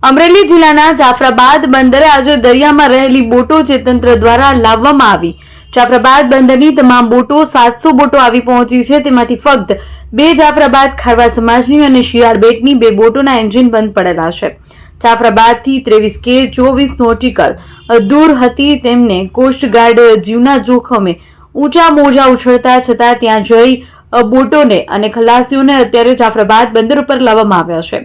અમરેલી જિલ્લાના જાફરાબાદ બંદરે આજે દરિયામાં રહેલી બોટો જે તંત્ર દ્વારા લાવવામાં આવી। જાફરાબાદ બંદરની તમામ બોટો 700 બોટો આવી પહોંચી છે। તેમાંથી ફક્ત 2 જાફરાબાદ ખારવા સમાજની અને શિયાળ બેટની 2 બોટોના એન્જિન બંધ પડેલા છે। જાફરાબાદથી 23 કે 24 નોટિકલ દૂર હતી। તેમને કોસ્ટગાર્ડ જીવના જોખમે ઊંચા મોજા ઉછળતા છતાં ત્યાં જઈ બોટોને અને ખલાસીઓને અત્યારે જાફરાબાદ બંદર ઉપર લાવવામાં આવ્યા છે।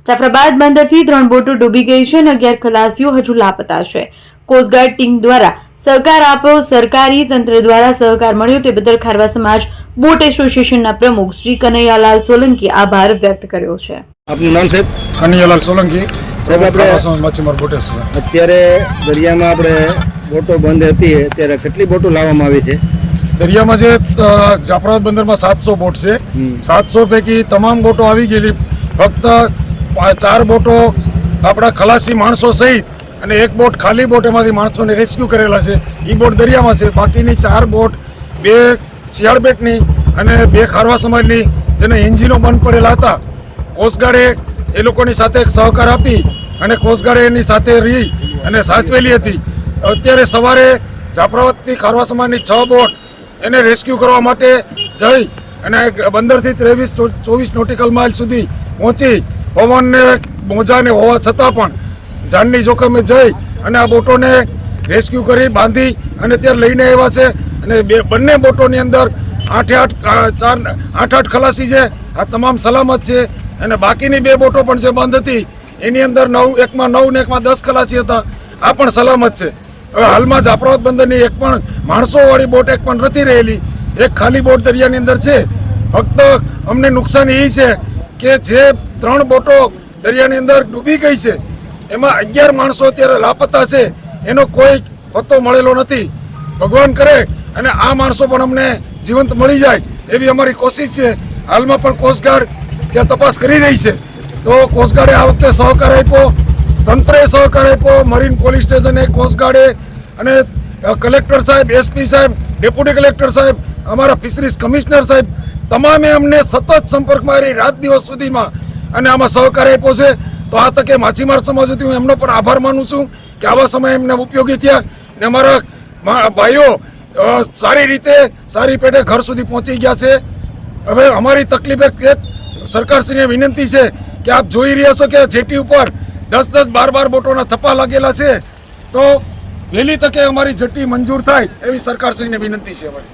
જાફરાબાદ બંદરથી 3 બોટો ડૂબી ગઈ છે અને 11 ખલાસીઓ હજુ લાપતા છે। કોસ્ટગાર્ડ ટીમ દ્વારા સહકાર આપ્યો, સરકારી તંત્ર દ્વારા સહકાર મળ્યો તે બદલ ખારવા સમાજ બોટ એસોસિએશનના પ્રમુખ શ્રી કનૈયાલાલ સોલંકી આભાર વ્યક્ત કર્યો છે। આપનું નામ સાહેબ? કનૈયાલાલ સોલંકી। સાહેબ, આપણે માછીમાર બોટ એસોસિએશન અત્યારે દરિયામાં આપણે બોટો બંધ હતી ત્યારે કેટલી બોટો લાવવામાં આવી છે? દરિયામાં જે જાફરાબાદ બંદરમાં 700 બોટ છે। 700 પૈકી તમામ બોટો આવી ગયેલી। ફક્ત 4 બોટો આપણા ખલાસી માણસો સહિત અને 1 બોટ ખાલી બોટ એમાંથી માણસોને રેસ્ક્યુ કરેલા છે। એ બોટ દરિયામાં છે। બાકીની 4 બોટ 2 શિયાળ બેટની અને 2 ખારવા સમાજની જેને એન્જિનો બંધ પડેલા હતા, કોસ્ટગાર્ડે એ લોકોની સાથે સહકાર આપી અને કોસ્ટગાર્ડે એની સાથે રહી અને સાચવેલી હતી। અત્યારે સવારે જાફરાબાદથી ખારવા સમાજની 6 બોટ એને રેસ્ક્યુ કરવા માટે જઈ અને બંદરથી 23-24 નોટિકલ માઇલ સુધી પહોંચી પવનને મોજાને હોવા છતાં પણ જાનની જોખમે જઈ અને આ બોટોને રેસ્ક્યુ કરી બાંધી અને ત્યાં લઈને આવ્યા છે। અને બંને બોટોની અંદર 8 ખલાસી છે। આ તમામ સલામત છે અને બાકીની 2 બોટો પણ જે બંધ હતી એની અંદર 9 એકમાં 9 ને એકમાં 10 ખલાસી હતા। આ પણ સલામત છે। હવે હાલમાં જાફરાબાદ બંદરની એક પણ માણસોવાળી બોટ એક પણ નથી રહેલી। એક ખાલી બોટ દરિયાની અંદર છે। ફક્ત અમને નુકસાન એ છે કે જે 3 બોટો દરિયાની અંદર ડૂબી ગઈ છે એમાં 11 માણસો અત્યારે લાપતા છે। એનો કોઈ પત્તો મળેલો નથી। ભગવાન કરે અને આ માણસો પણ અમને જીવંત મળી જાય એવી અમારી કોશિશ છે। હાલમાં પણ કોસ્ટગાર્ડ ત્યાં તપાસ કરી રહી છે। તો કોસ્ટગાર્ડે આ વખતે સહકાર આપ્યો, તંત્રે સહકાર આપ્યો, મરીન પોલીસ સ્ટેશને, કોસ્ટગાર્ડે અને કલેક્ટર સાહેબ, એસપી સાહેબ, ડેપ્યુટી કલેક્ટર સાહેબ, અમારા ફિશરીઝ કમિશનર સાહેબ તમામે અમને સતત સંપર્કમાં રહી રાત દિવસ સુધીમાં અને આમાં સહકાર આપ્યો છે। તો આ તકે માછીમાર સમાજ વતી હું એમનો પણ આભાર માનું છું કે આવા સમયે એમને ઉપયોગી થયા ને અમારા ભાઈઓ સારી રીતે સારી પેટે ઘર સુધી પહોંચી ગયા છે। હવે અમારી તકલીફ એક સરકારશ્રીને વિનંતી છે કે આપ જોઈ રહ્યા છો કે જેટી ઉપર 10-10, 12-12 બોટોના થપ્પા લાગેલા છે। તો વહેલી તકે અમારી જેટી મંજૂર થાય એવી સરકારશ્રીને વિનંતી છે અમારી।